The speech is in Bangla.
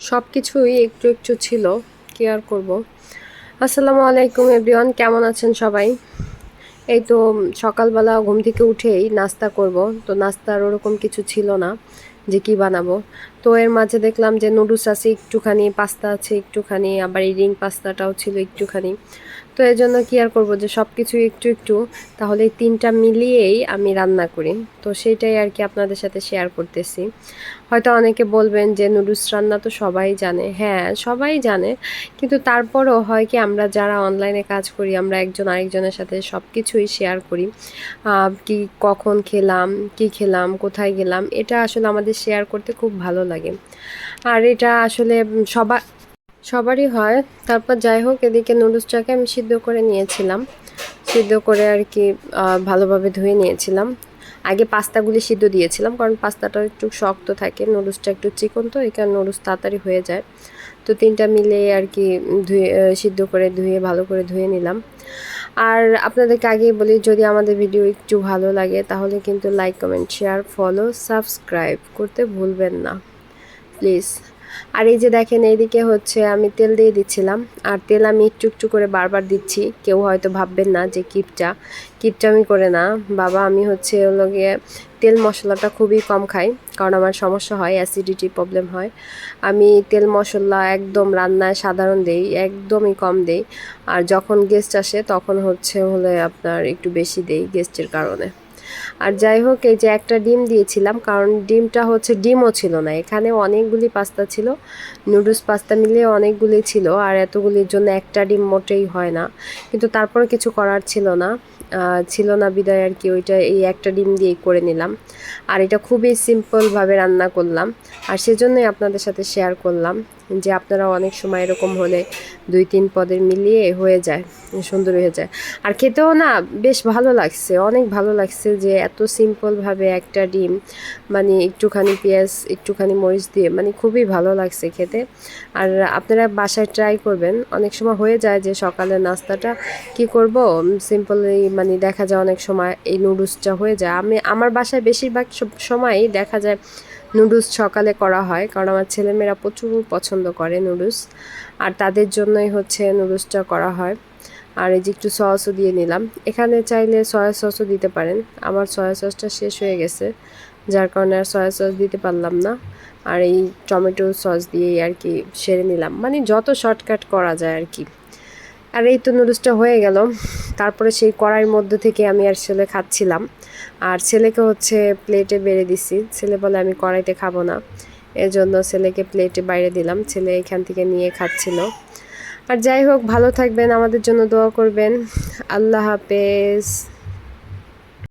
সব কিছুই একটু একটু ছিল, কি আর করব। আসসালামু আলাইকুম এভরিওয়ান, কেমন আছেন সবাই? এই তো সকালবেলা ঘুম থেকে উঠেই নাস্তা করব, তো নাস্তার ওরকম কিছু ছিল না যে কি বানাবো। তো এর মাঝে দেখলাম যে নুডলস আছে একটুখানি, পাস্তা আছে একটুখানি, আবার এই রিং পাস্তাটাও ছিল একটুখানি। তো এই জন্য কী আর করবো, যে সব কিছুই একটু একটু, তাহলে এই তিনটা মিলিয়েই আমি রান্না করি। তো সেইটাই আর কি আপনাদের সাথে শেয়ার করতেছি। হয়তো অনেকে বলবেন যে নুডলস রান্না তো সবাই জানে, হ্যাঁ সবাই জানে, কিন্তু তারপরও হয় কি, আমরা যারা অনলাইনে কাজ করি আমরা একজন আরেকজনের সাথে সব কিছুই শেয়ার করি। কি কখন খেলাম, কি খেলাম, কোথায় গেলাম, এটা আসলে আমাদের শেয়ার করতে খুব ভালো লাগে। আর এটা আসলে সবারই হয়। তারপর যাই হোক, এদিকে নুডলসটাকে আমি সিদ্ধ করে নিয়েছিলাম। সিদ্ধ করে আর কি ভালোভাবে ধুয়ে নিয়েছিলাম। আগে পাস্তাগুলি সিদ্ধ দিয়েছিলাম, কারণ পাস্তাটা একটু শক্ত থাকে, নুডলসটা একটু চিকন, তো এই কারণে নুডলস তাড়াতাড়ি হয়ে যায়। তো তিনটা মিলে আর কি ধুয়ে সিদ্ধ করে ধুয়ে ভালো করে ধুয়ে নিলাম। আর আপনাদেরকে আগেই বলি, যদি আমাদের ভিডিও একটু ভালো লাগে তাহলে কিন্তু like, comment, share, follow, subscribe করতে ভুলবেন না প্লিজ। আর এই যে দেখেন, এইদিকে হচ্ছে আমি তেল দিয়ে দিচ্ছিলাম, আর তেল আমি একটু একটু করে বারবার দিচ্ছি। কেউ হয়তো ভাববেন না যে কিপটামি করে না বাবা, আমি হচ্ছে ওগুলো গিয়ে তেল মশলাটা খুবই কম খাই, কারণ আমার সমস্যা হয়, অ্যাসিডিটি প্রবলেম হয়। আমি তেল মশলা একদম রান্নায় সাধারণ দেই, একদমই কম দেই। আর যখন গেস্ট আসে তখন হলে আপনার একটু বেশি দেই গেস্টের কারণে। আর যাই হোক, এই যে একটা ডিম দিয়েছিলাম, কারণ ডিমটা হচ্ছে ডিমও ছিল না, এখানে অনেকগুলি পাস্তা ছিল, নুডলস পাস্তা মিলিয়ে অনেকগুলি ছিল, আর এতগুলির জন্য একটা ডিম মোটেই হয় না। কিন্তু তারপরে কিছু করার ছিল না বিদায় আর কি, ওইটা এই একটা ডিম দিয়েই করে নিলাম। আর এটা খুবই সিম্পলভাবে রান্না করলাম, আর সেজন্যই আপনাদের সাথে শেয়ার করলাম যে আপনারা অনেক সময় এরকম হলে 2-3 পদের মিলিয়ে হয়ে যায়, সুন্দর হয়ে যায়। আর খেতেও না বেশ ভালো লাগছে, অনেক ভালো লাগছে যে এত সিম্পলভাবে একটা ডিম, মানে একটুখানি পেঁয়াজ একটুখানি মরিচ দিয়ে, মানে খুবই ভালো লাগছে খেতে। আর আপনারা বাসায় ট্রাই করবেন। অনেক সময় হয়ে যায় যে সকালের নাস্তাটা কি করব, সিম্পলি মানে দেখা যায় অনেক সময় এই নুডলসটা হয়ে যায়। আমার বাসায় বেশিরভাগ সময়ই দেখা যায় নুডলস সকালে করা হয়, কারণ আমার ছেলেমেয়েরা প্রচুর পছন্দ করে নুডলস, আর তাদের জন্যই হচ্ছে নুডলসটা করা হয়। আর এই যে একটু সসও দিয়ে নিলাম, এখানে চাইলে সয়া সসও দিতে পারেন। আমার সয়া সসটা শেষ হয়ে গেছে, যার কারণে আর সয়া সস দিতে পারলাম না। আর এই টমেটো সস দিয়েই আর কি সেরে নিলাম, মানে যত শর্টকাট করা যায় আর কি। আর এই তো নুডলসটা হয়ে গেল। তারপরে সেই কড়াইয়ের মধ্যে থেকে আমি আসলে খাচ্ছিলাম, আর ছেলেকে হচ্ছে প্লেটে বেড়ে দিছি। ছেলে বলে আমি কড়াইতে খাবো না, এজন্য ছেলেকে প্লেটে বাইরে দিলাম, ছেলে এখান থেকে নিয়ে খাচ্ছিল। আর যাই হোক, ভালো থাকবেন, আমাদের জন্য দোয়া করবেন। আল্লাহ হাফেজ।